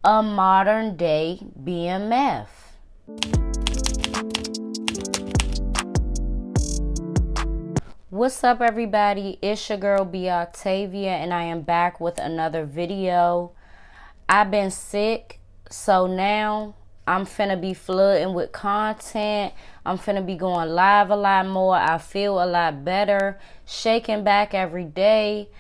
A modern day BMF. What's up, everybody? It's your girl B Octavia, and I am back with another video. I've been sick, so now I'm finna be flooding with content. I'm finna be going live a lot more. I feel a lot better, shaking back every day.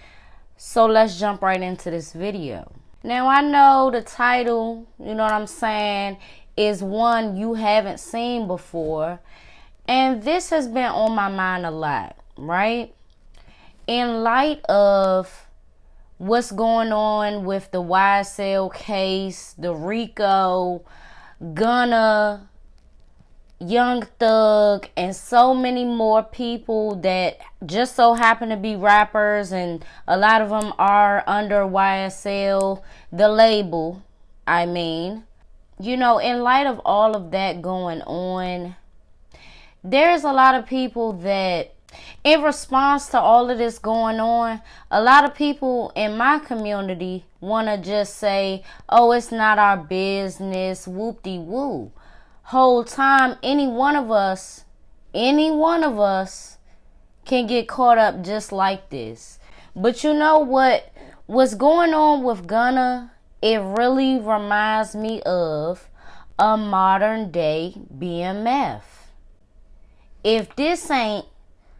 So let's jump right into this video. Now, I know the title, you know what I'm saying, is one you haven't seen before. And this has been on my mind a lot, right? In light of what's going on with the YSL case, the Rico, Gunna, Young Thug, and so many more people that just so happen to be rappers, and a lot of them are under YSL, the label, I mean. You know, in light of all of that going on, there's a lot of people that, in response to all of this going on, a lot of people in my community want to just say, oh, it's not our business, whoop-de-woo. Whole time, any one of us can get caught up just like this. But you know what's going on with Gunna, it really reminds me of a modern day BMF. If this ain't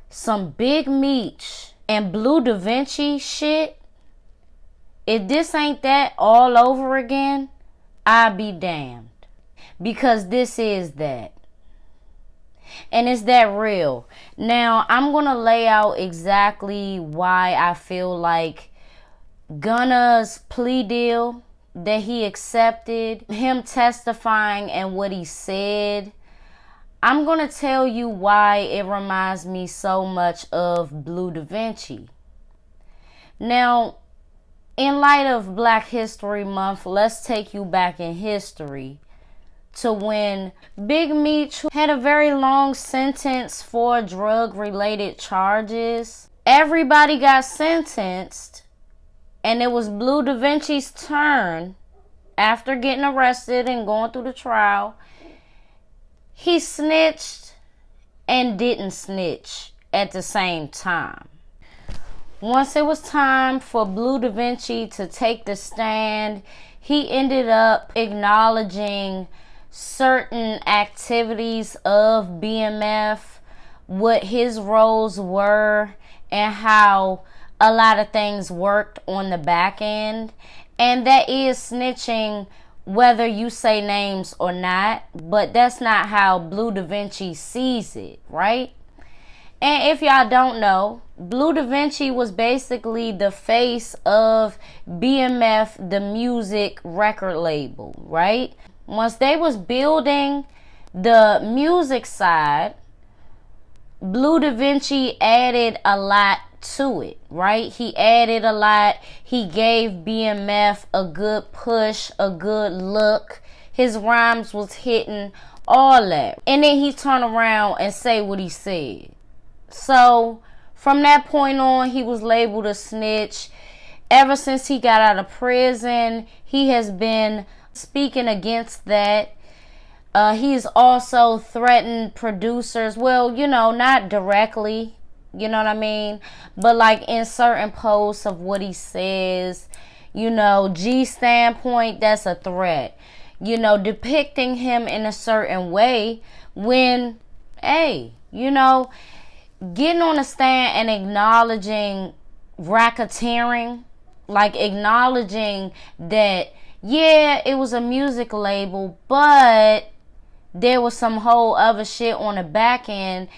some Big Meech and Blue Davinci shit, if this ain't that all over again, I'll be damned. Because this is that. And it's that real. Now, I'm going to lay out exactly why I feel like Gunna's plea deal that he accepted, him testifying and what he said, I'm going to tell you why it reminds me so much of Blue Davinci. Now, in light of Black History Month, let's take you back in history to when Big Meech had a very long sentence for drug-related charges. Everybody got sentenced, and it was Blue Davinci's turn after getting arrested and going through the trial. He snitched and didn't snitch at the same time. Once it was time for Blue Davinci to take the stand, he ended up acknowledging certain activities of BMF, what his roles were, and how a lot of things worked on the back end. And that is snitching, whether you say names or not, but that's not how Blue Davinci sees it, right? And if y'all don't know, Blue Davinci was basically the face of BMF, the music record label, right? Once they was building the music side, Blue Davinci added a lot to it, right? He added a lot. He gave BMF a good push, a good look. His rhymes was hitting, all that. And then he turned around and say what he said. So from that point on, he was labeled a snitch. Ever since he got out of prison, he has been speaking against that. He's also threatened producers. Well, you know, not directly, you know what I mean? But like in certain posts of what he says, you know, G standpoint, that's a threat. You know, depicting him in a certain way when, hey, you know, getting on the stand and acknowledging racketeering, like acknowledging that, yeah, it was a music label, but there was some whole other shit on the back end.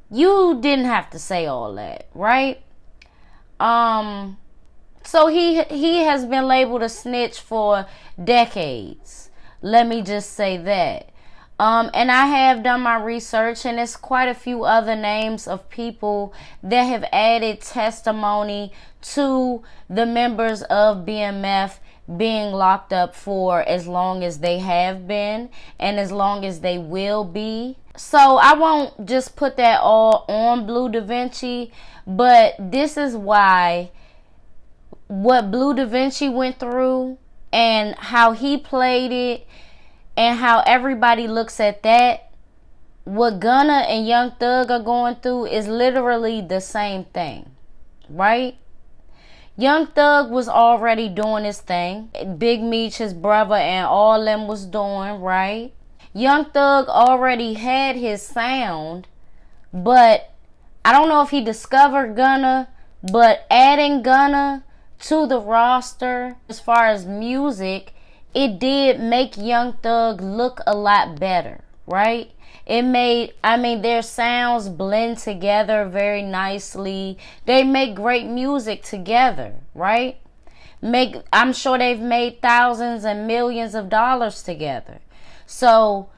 You didn't have to say all that, right? So he has been labeled a snitch for decades. Let me just say that. And I have done my research, and it's quite a few other names of people that have added testimony to the members of BMF being locked up for as long as they have been and as long as they will be. So I won't just put that all on Blue Davinci, but this is why what Blue Davinci went through and how he played it and how everybody looks at that, what Gunna and Young Thug are going through is literally the same thing, right? Young Thug was already doing his thing. Big Meech, his brother, and all them was doing, right? Young Thug already had his sound, but I don't know if he discovered Gunna, but adding Gunna to the roster as far as music, it did make Young Thug look a lot better, right? It made, their sounds blend together very nicely. They make great music together, right? I'm sure they've made thousands and millions of dollars together. So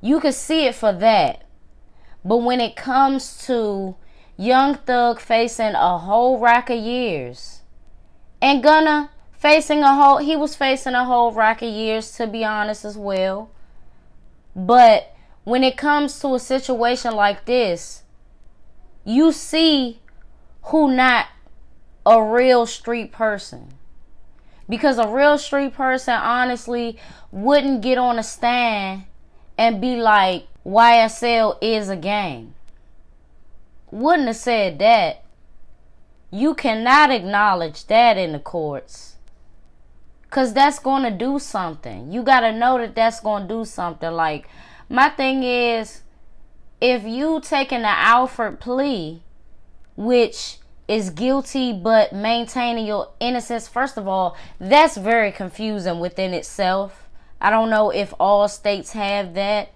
you could see it for that. But when it comes to Young Thug facing a whole rack of years, and Gunna he was facing a whole rack of years, to be honest, as well. But when it comes to a situation like this, you see who not a real street person. Because a real street person, honestly, wouldn't get on a stand and be like, YSL is a gang. Wouldn't have said that. You cannot acknowledge that in the courts. Because that's going to do something. You got to know that that's going to do something. Like, my thing is, if you taking the Alford plea, which is guilty but maintaining your innocence, first of all, that's very confusing within itself. I don't know if all states have that,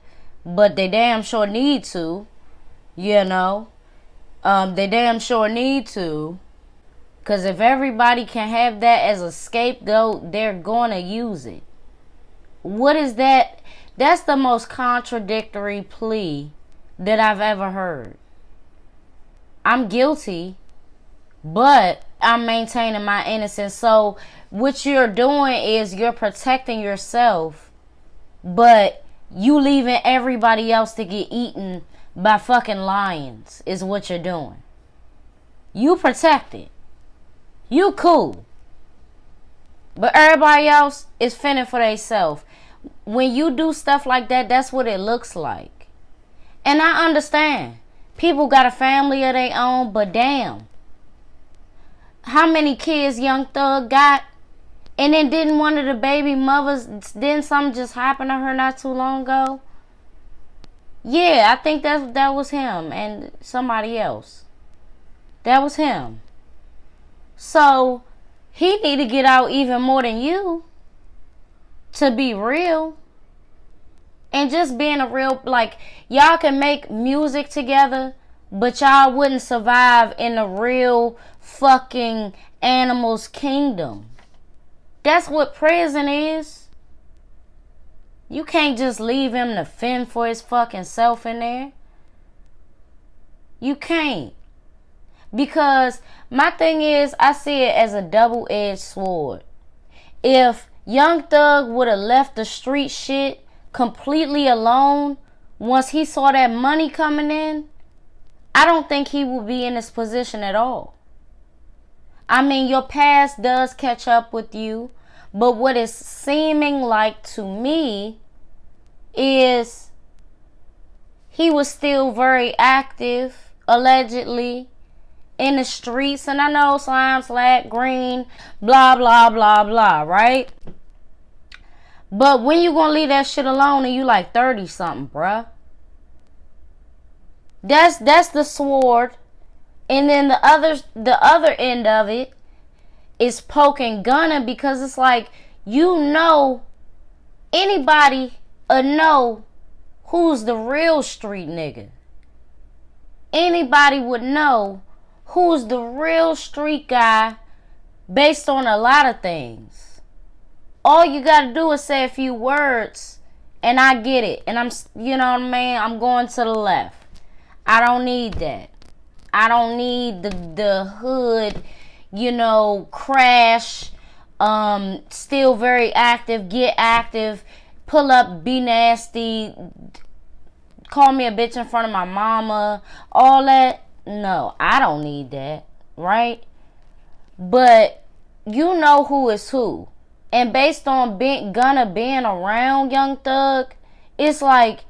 but they damn sure need to, you know. They damn sure need to. Because if everybody can have that as a scapegoat, they're going to use it. What is that? That's the most contradictory plea that I've ever heard. I'm guilty, but I'm maintaining my innocence. So what you're doing is you're protecting yourself, but you leaving everybody else to get eaten by fucking lions is what you're doing. You protected. You cool. But everybody else is fending for themselves. When you do stuff like that, that's what it looks like. And I understand. People got a family of their own, but damn. How many kids Young Thug got? And then didn't one of the baby mothers, didn't something just happen to her not too long ago? Yeah, I think that was him and somebody else. That was him. So, he need to get out even more than you. To be real. And just being a real, like, y'all can make music together, but y'all wouldn't survive in a real fucking animal's kingdom. That's what prison is. You can't just leave him to fend for his fucking self in there. You can't. Because my thing is, I see it as a double-edged sword. If Young Thug would have left the street shit completely alone once he saw that money coming in, I don't think he would be in this position at all. I mean, your past does catch up with you, but what it's seeming like to me is he was still very active, allegedly, in the streets. And I know slime, slack, green, blah, blah, blah, blah, right? But when you gonna leave that shit alone and you like 30 something, bruh? That's the sword. And then the other end of it is poking Gunna, because it's like, you know, anybody know who's the real street nigga. Anybody would know who's the real street guy based on a lot of things. All you gotta do is say a few words and I get it. And I'm, you know what I mean? I'm going to the left. I don't need that. I don't need the hood, you know, crash, still very active, get active, pull up, be nasty, call me a bitch in front of my mama, all that. No, I don't need that, right? But you know who is who. And based on Gunna being around Young Thug, it's like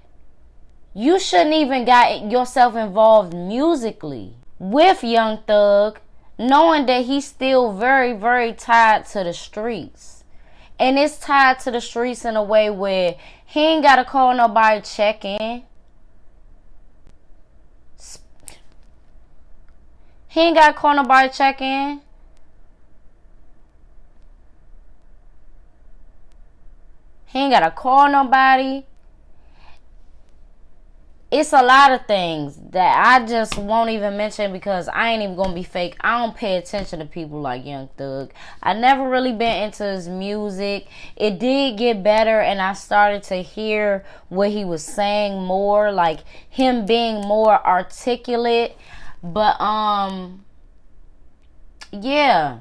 you shouldn't even got yourself involved musically with Young Thug, knowing that he's still very, very tied to the streets. And it's tied to the streets in a way where he ain't got to call nobody check in. He ain't got to call nobody check in. He ain't got to call nobody. It's a lot of things that I just won't even mention because I ain't even gonna be fake. I don't pay attention to people like Young Thug. I never really been into his music. It did get better and I started to hear what he was saying more, like him being more articulate. But yeah.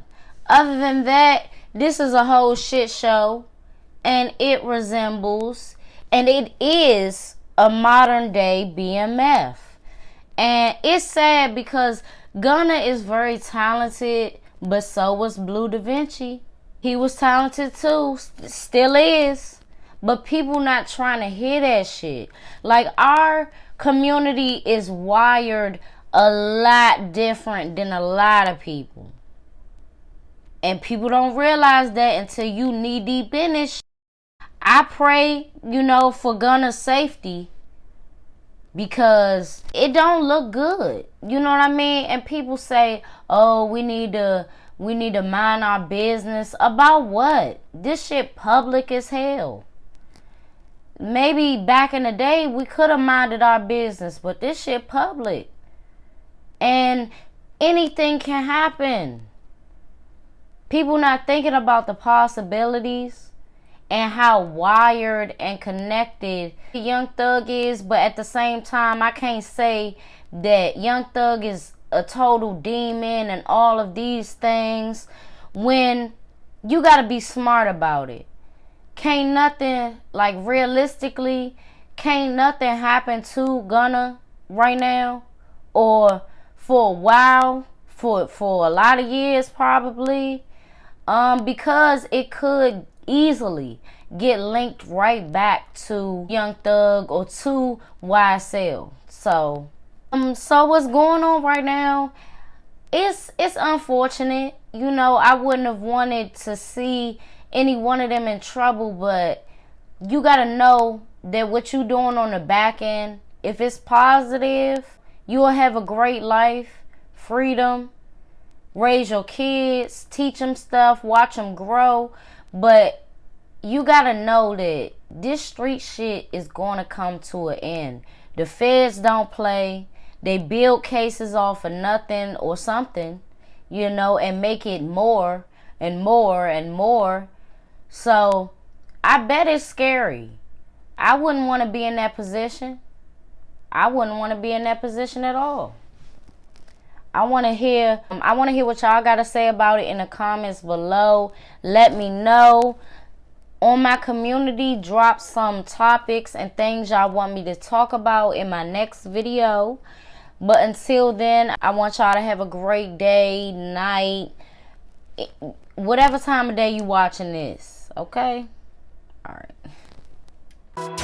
Other than that, this is a whole shit show. And it resembles, and it is a modern day BMF. And it's sad because Gunna is very talented, but so was Blue Davinci. He was talented too, still is. But people not trying to hear that shit. Like, our community is wired a lot different than a lot of people. And people don't realize that until you knee deep in this shit. I pray, for Gunna's safety because it don't look good. You know what I mean? And people say, "Oh, we need to mind our business." About what? This shit public as hell. Maybe back in the day we could have minded our business, but this shit public. And anything can happen. People not thinking about the possibilities and how wired and connected Young Thug is, but at the same time, I can't say that Young Thug is a total demon and all of these things when you gotta be smart about it. Can't nothing, like realistically, can't nothing happen to Gunna right now or for a while, for a lot of years probably, because it could easily get linked right back to Young Thug or to YSL. So what's going on right now? It's unfortunate. I wouldn't have wanted to see any one of them in trouble, but you gotta know that what you doing on the back end, if it's positive, you will have a great life, freedom, raise your kids, teach them stuff, watch them grow. But you gotta know that this street shit is gonna come to an end. The feds don't play. They build cases off of nothing or something, and make it more and more and more. So I bet it's scary. I wouldn't want to be in that position. I wouldn't want to be in that position at all. I want to hear what y'all got to say about it in the comments below. Let me know. On my community, drop some topics and things y'all want me to talk about in my next video. But until then, I want y'all to have a great day, night, whatever time of day you watching this. Okay? All right.